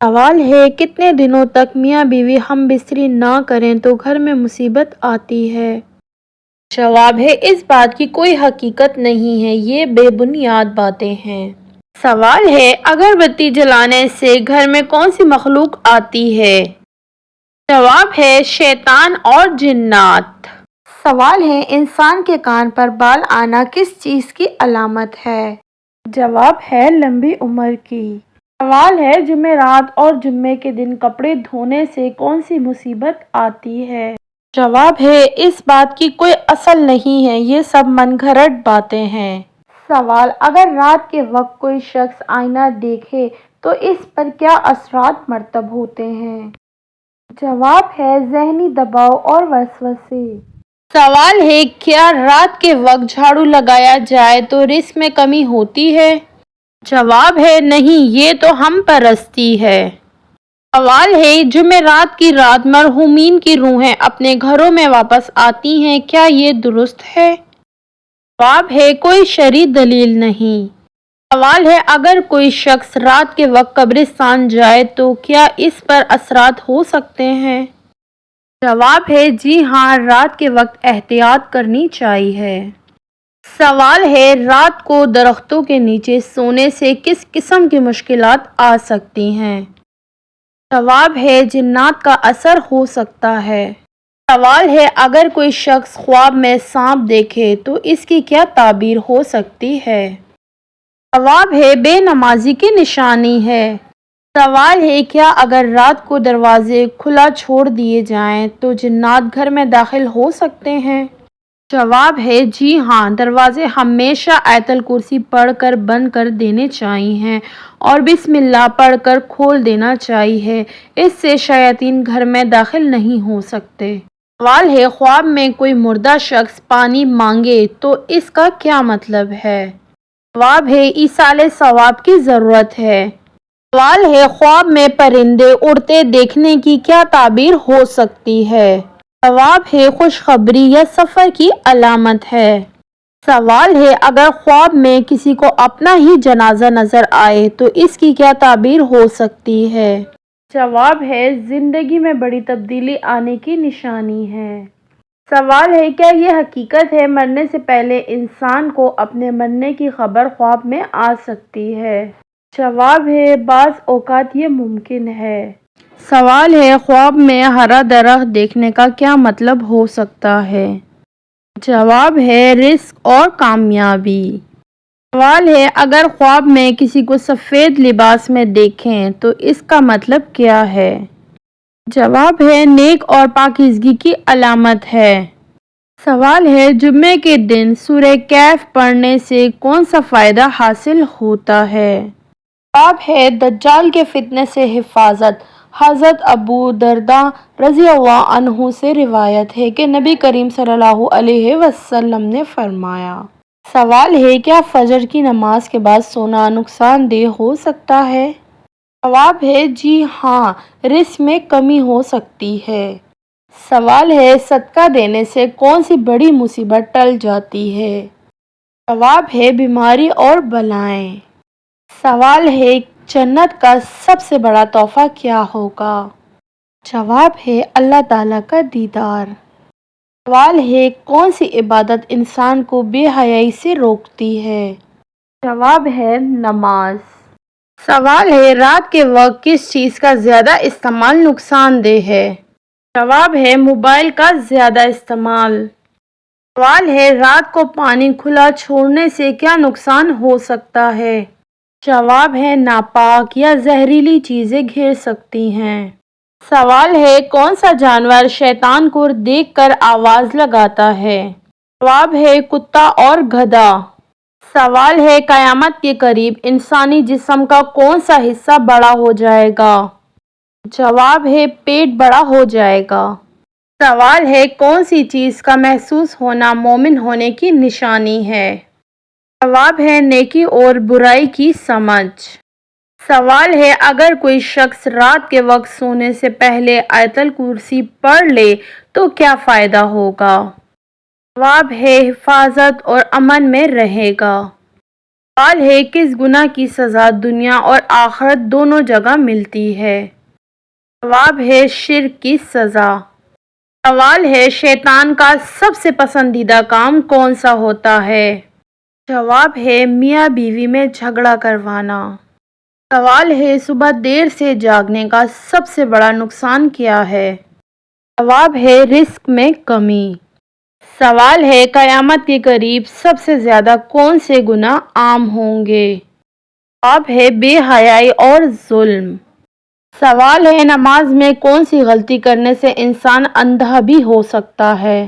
سوال ہے کتنے دنوں تک میاں بیوی ہم بستری نہ کریں تو گھر میں مصیبت آتی ہے؟ جواب ہے اس بات کی کوئی حقیقت نہیں ہے، یہ بے بنیاد باتیں ہیں۔ سوال ہے اگر بتی جلانے سے گھر میں کون سی مخلوق آتی ہے؟ جواب ہے شیطان اور جنات۔ سوال ہے انسان کے کان پر بال آنا کس چیز کی علامت ہے؟ جواب ہے لمبی عمر کی۔ سوال ہے جمعرات اور جمعے کے دن کپڑے دھونے سے کون سی مصیبت آتی ہے؟ جواب ہے اس بات کی کوئی اصل نہیں ہے، یہ سب من گھڑت باتیں ہیں۔ سوال اگر رات کے وقت کوئی شخص آئینہ دیکھے تو اس پر کیا اثرات مرتب ہوتے ہیں؟ جواب ہے ذہنی دباؤ اور وسوسے۔ سوال ہے کیا رات کے وقت جھاڑو لگایا جائے تو رزق میں کمی ہوتی ہے؟ جواب ہے نہیں، یہ تو ہم پرستی ہے۔ سوال ہے جمعرات کی رات مرحومین کی روحیں اپنے گھروں میں واپس آتی ہیں، کیا یہ درست ہے؟ جواب ہے کوئی شرعی دلیل نہیں۔ سوال ہے اگر کوئی شخص رات کے وقت قبرستان جائے تو کیا اس پر اثرات ہو سکتے ہیں؟ جواب ہے جی ہاں، رات کے وقت احتیاط کرنی چاہیے۔ سوال ہے رات کو درختوں کے نیچے سونے سے کس قسم کی مشکلات آ سکتی ہیں؟ جواب ہے جنات کا اثر ہو سکتا ہے۔ سوال ہے اگر کوئی شخص خواب میں سانپ دیکھے تو اس کی کیا تعبیر ہو سکتی ہے؟ جواب ہے بے نمازی کی نشانی ہے۔ سوال ہے کیا اگر رات کو دروازے کھلا چھوڑ دیے جائیں تو جنات گھر میں داخل ہو سکتے ہیں؟ جواب ہے جی ہاں، دروازے ہمیشہ آیت الکرسی پڑھ کر بند کر دینے چاہیے اور بسم اللہ پڑھ کر کھول دینا چاہیے، اس سے شیاطین گھر میں داخل نہیں ہو سکتے۔ سوال ہے خواب میں کوئی مردہ شخص پانی مانگے تو اس کا کیا مطلب ہے؟ جواب ہے ایصال ثواب کی ضرورت ہے۔ سوال ہے خواب میں پرندے اڑتے دیکھنے کی کیا تعبیر ہو سکتی ہے؟ جواب ہے خوشخبری یا سفر کی علامت ہے۔ سوال ہے اگر خواب میں کسی کو اپنا ہی جنازہ نظر آئے تو اس کی کیا تعبیر ہو سکتی ہے؟ جواب ہے زندگی میں بڑی تبدیلی آنے کی نشانی ہے۔ سوال ہے کیا یہ حقیقت ہے مرنے سے پہلے انسان کو اپنے مرنے کی خبر خواب میں آ سکتی ہے؟ جواب ہے بعض اوقات یہ ممکن ہے۔ سوال ہے خواب میں ہرا درخت دیکھنے کا کیا مطلب ہو سکتا ہے؟ جواب ہے رزق اور کامیابی۔ سوال ہے اگر خواب میں کسی کو سفید لباس میں دیکھیں تو اس کا مطلب کیا ہے؟ جواب ہے نیک اور پاکیزگی کی علامت ہے۔ سوال ہے جمعے کے دن سورہ کہف پڑھنے سے کون سا فائدہ حاصل ہوتا ہے؟ جواب ہے دجال کے فتنے سے حفاظت۔ حضرت ابو درداء رضی اللہ عنہ سے روایت ہے کہ نبی کریم صلی اللہ علیہ وسلم نے فرمایا۔ سوال ہے کیا فجر کی نماز کے بعد سونا نقصان دہ ہو سکتا ہے؟ جواب ہے جی ہاں، رزق میں کمی ہو سکتی ہے۔ سوال ہے صدقہ دینے سے کون سی بڑی مصیبت ٹل جاتی ہے؟ جواب ہے بیماری اور بلائیں۔ سوال ہے جنت کا سب سے بڑا تحفہ کیا ہوگا؟ جواب ہے اللہ تعالیٰ کا دیدار۔ سوال ہے کون سی عبادت انسان کو بے حیائی سے روکتی ہے؟ جواب ہے نماز۔ سوال ہے رات کے وقت کس چیز کا زیادہ استعمال نقصان دہ ہے؟ جواب ہے موبائل کا زیادہ استعمال۔ سوال ہے رات کو پانی کھلا چھوڑنے سے کیا نقصان ہو سکتا ہے؟ جواب ہے ناپاک یا زہریلی چیزیں گھر سکتی ہیں۔ سوال ہے کون سا جانور شیطان کو دیکھ کر آواز لگاتا ہے؟ جواب ہے کتا اور گدھا۔ سوال ہے قیامت کے قریب انسانی جسم کا کون سا حصہ بڑا ہو جائے گا؟ جواب ہے پیٹ بڑا ہو جائے گا۔ سوال ہے کون سی چیز کا محسوس ہونا مومن ہونے کی نشانی ہے؟ جواب ہے نیکی اور برائی کی سمجھ۔ سوال ہے اگر کوئی شخص رات کے وقت سونے سے پہلے آیت الکرسی پڑھ لے تو کیا فائدہ ہوگا؟ جواب ہے حفاظت اور امن میں رہے گا۔ سوال ہے کس گناہ کی سزا دنیا اور آخرت دونوں جگہ ملتی ہے؟ جواب ہے شرک کی سزا۔ سوال ہے شیطان کا سب سے پسندیدہ کام کون سا ہوتا ہے؟ جواب ہے میاں بیوی میں جھگڑا کروانا۔ سوال ہے صبح دیر سے جاگنے کا سب سے بڑا نقصان کیا ہے؟ جواب ہے رزق میں کمی۔ سوال ہے قیامت کے قریب سب سے زیادہ کون سے گناہ عام ہوں گے؟ جواب ہے بے حیائی اور ظلم۔ سوال ہے نماز میں کون سی غلطی کرنے سے انسان اندھا بھی ہو سکتا ہے؟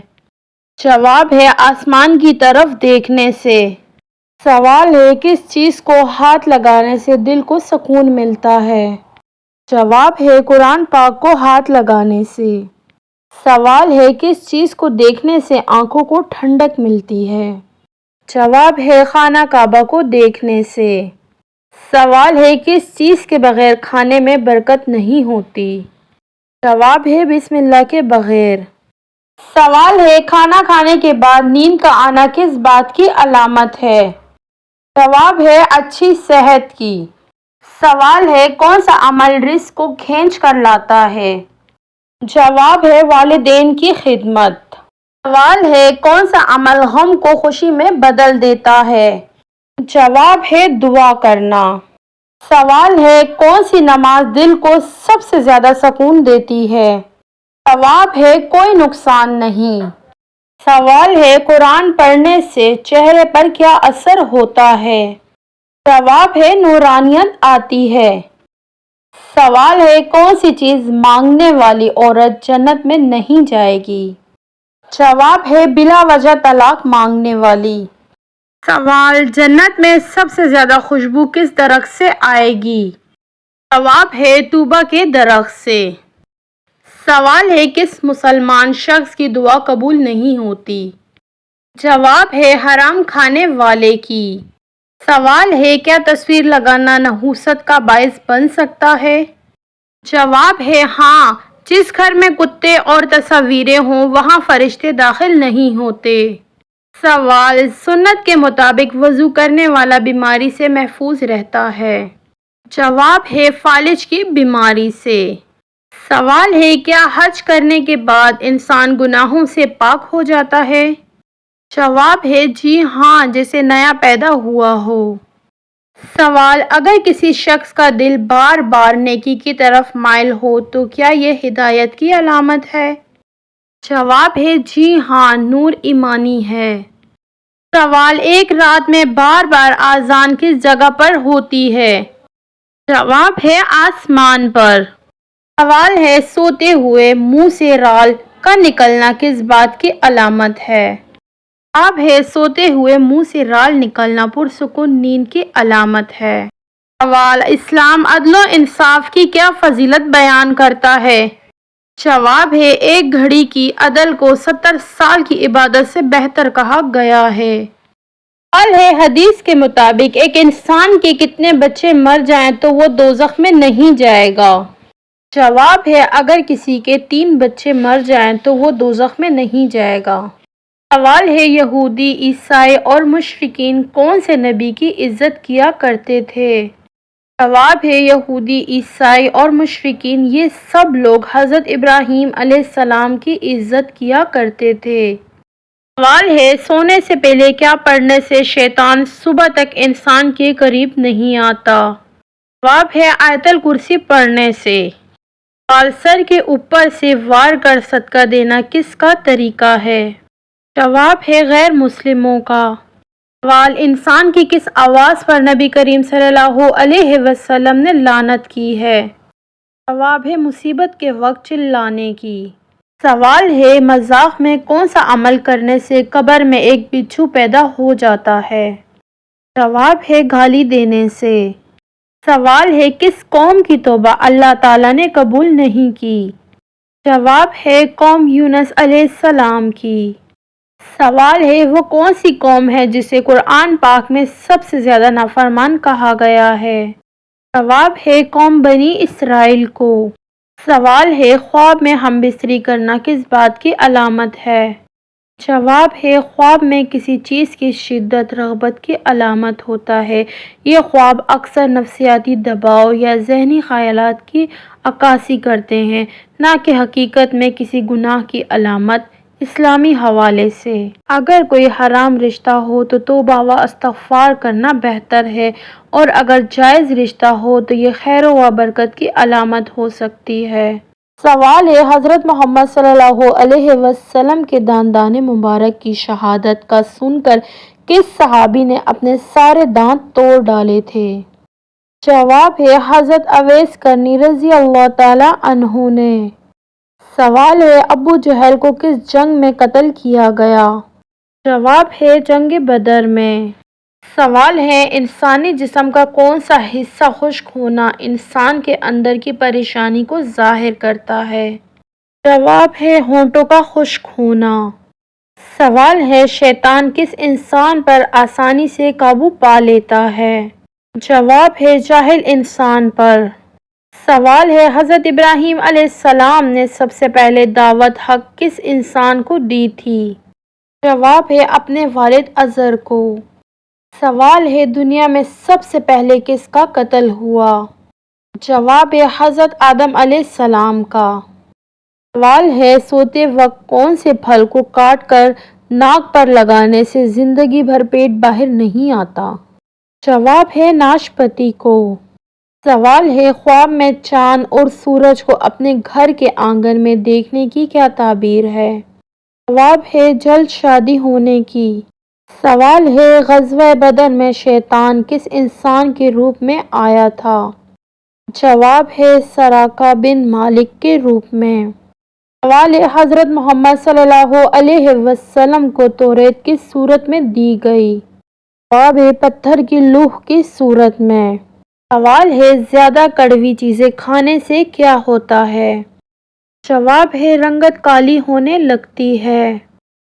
جواب ہے آسمان کی طرف دیکھنے سے۔ سوال ہے کس چیز کو ہاتھ لگانے سے دل کو سکون ملتا ہے؟ جواب ہے قرآن پاک کو ہاتھ لگانے سے۔ سوال ہے کس چیز کو دیکھنے سے آنکھوں کو ٹھنڈک ملتی ہے؟ جواب ہے خانہ کعبہ کو دیکھنے سے۔ سوال ہے کس چیز کے بغیر کھانے میں برکت نہیں ہوتی؟ جواب ہے بسم اللہ کے بغیر۔ سوال ہے کھانا کھانے کے بعد نیند کا آنا کس بات کی علامت ہے؟ جواب ہے اچھی صحت کی۔ سوال ہے کون سا عمل رزق کو کھینچ کر لاتا ہے؟ جواب ہے والدین کی خدمت۔ سوال ہے کون سا عمل غم کو خوشی میں بدل دیتا ہے؟ جواب ہے دعا کرنا۔ سوال ہے کون سی نماز دل کو سب سے زیادہ سکون دیتی ہے؟ جواب ہے کوئی نقصان نہیں۔ سوال ہے قرآن پڑھنے سے چہرے پر کیا اثر ہوتا ہے؟ جواب ہے نورانیت آتی ہے۔ سوال ہے کون سی چیز مانگنے والی عورت جنت میں نہیں جائے گی؟ جواب ہے بلا وجہ طلاق مانگنے والی۔ سوال جنت میں سب سے زیادہ خوشبو کس درخت سے آئے گی؟ جواب ہے طوبہ کے درخت سے۔ سوال ہے کس مسلمان شخص کی دعا قبول نہیں ہوتی؟ جواب ہے حرام کھانے والے کی۔ سوال ہے کیا تصویر لگانا نحوست کا باعث بن سکتا ہے؟ جواب ہے ہاں، جس گھر میں کتے اور تصویریں ہوں وہاں فرشتے داخل نہیں ہوتے۔ سوال سنت کے مطابق وضو کرنے والا بیماری سے محفوظ رہتا ہے؟ جواب ہے فالج کی بیماری سے۔ سوال ہے کیا حج کرنے کے بعد انسان گناہوں سے پاک ہو جاتا ہے؟ جواب ہے جی ہاں، جیسے نیا پیدا ہوا ہو۔ سوال اگر کسی شخص کا دل بار بار نیکی کی طرف مائل ہو تو کیا یہ ہدایت کی علامت ہے؟ جواب ہے جی ہاں، نور ایمانی ہے۔ سوال ایک رات میں بار بار آذان کس جگہ پر ہوتی ہے؟ جواب ہے آسمان پر۔ سوال ہے سوتے ہوئے منہ سے رال کا نکلنا کس بات کی علامت ہے؟ جواب ہے سوتے ہوئے منہ سے رال نکلنا پرسکون نیند کی علامت ہے۔ سوال اسلام عدل و انصاف کی کیا فضیلت بیان کرتا ہے؟ جواب ہے ایک گھڑی کی عدل کو 70 سال کی عبادت سے بہتر کہا گیا ہے۔ سوال ہے حدیث کے مطابق ایک انسان کے کتنے بچے مر جائیں تو وہ دوزخ میں نہیں جائے گا؟ جواب ہے اگر کسی کے 3 بچے مر جائیں تو وہ دوزخ میں نہیں جائے گا۔ سوال ہے یہودی، عیسائی اور مشرکین کون سے نبی کی عزت کیا کرتے تھے؟ جواب ہے یہودی، عیسائی اور مشرکین یہ سب لوگ حضرت ابراہیم علیہ السلام کی عزت کیا کرتے تھے۔ سوال ہے سونے سے پہلے کیا پڑھنے سے شیطان صبح تک انسان کے قریب نہیں آتا؟ جواب ہے آیت الکرسی پڑھنے سے۔ سوال سر کے اوپر سے وار کر صدقہ دینا کس کا طریقہ ہے؟ جواب ہے غیر مسلموں کا۔ سوال انسان کی کس آواز پر نبی کریم صلی اللہ علیہ وسلم نے لعنت کی ہے؟ جواب ہے مصیبت کے وقت چلانے کی۔ سوال ہے مذاق میں کون سا عمل کرنے سے قبر میں ایک بچھو پیدا ہو جاتا ہے؟ جواب ہے گالی دینے سے۔ سوال ہے کس قوم کی توبہ اللہ تعالیٰ نے قبول نہیں کی؟ جواب ہے قوم یونس علیہ السلام کی۔ سوال ہے وہ کون سی قوم ہے جسے قرآن پاک میں سب سے زیادہ نافرمان کہا گیا ہے؟ جواب ہے قوم بنی اسرائیل کو۔ سوال ہے خواب میں ہم بستری کرنا کس بات کی علامت ہے؟ جواب ہے، خواب میں کسی چیز کی شدت رغبت کی علامت ہوتا ہے۔ یہ خواب اکثر نفسیاتی دباؤ یا ذہنی خیالات کی عکاسی کرتے ہیں، نہ کہ حقیقت میں کسی گناہ کی علامت۔ اسلامی حوالے سے اگر کوئی حرام رشتہ ہو تو توبہ و استغفار کرنا بہتر ہے، اور اگر جائز رشتہ ہو تو یہ خیر و برکت کی علامت ہو سکتی ہے۔ سوال ہے، حضرت محمد صلی اللہ علیہ وسلم کے دندان مبارک کی شہادت کا سن کر کس صحابی نے اپنے سارے دانت توڑ ڈالے تھے؟ جواب ہے، حضرت اویس کرنی رضی اللہ تعالی عنہ نے۔ سوال ہے، ابو جہل کو کس جنگ میں قتل کیا گیا؟ جواب ہے، جنگ بدر میں۔ سوال ہے، انسانی جسم کا کون سا حصہ خشک ہونا انسان کے اندر کی پریشانی کو ظاہر کرتا ہے؟ جواب ہے، ہونٹوں کا خشک ہونا۔ سوال ہے، شیطان کس انسان پر آسانی سے قابو پا لیتا ہے؟ جواب ہے، جاہل انسان پر۔ سوال ہے، حضرت ابراہیم علیہ السلام نے سب سے پہلے دعوت حق کس انسان کو دی تھی؟ جواب ہے، اپنے والد ازر کو۔ سوال ہے، دنیا میں سب سے پہلے کس کا قتل ہوا؟ جواب ہے، حضرت آدم علیہ السلام کا۔ سوال ہے، سوتے وقت کون سے پھل کو کاٹ کر ناک پر لگانے سے زندگی بھر پیٹ باہر نہیں آتا؟ جواب ہے، ناشپاتی کو۔ سوال ہے، خواب میں چاند اور سورج کو اپنے گھر کے آنگن میں دیکھنے کی کیا تعبیر ہے؟ جواب ہے، جلد شادی ہونے کی۔ سوال ہے، غزوہ بدر میں شیطان کس انسان کے روپ میں آیا تھا؟ جواب ہے، سراقہ بن مالک کے روپ میں۔ سوال ہے، حضرت محمد صلی اللہ علیہ وسلم کو توریت کس صورت میں دی گئی؟ جواب ہے، پتھر کی لوح کی صورت میں۔ سوال ہے، زیادہ کڑوی چیزیں کھانے سے کیا ہوتا ہے؟ جواب ہے، رنگت کالی ہونے لگتی ہے۔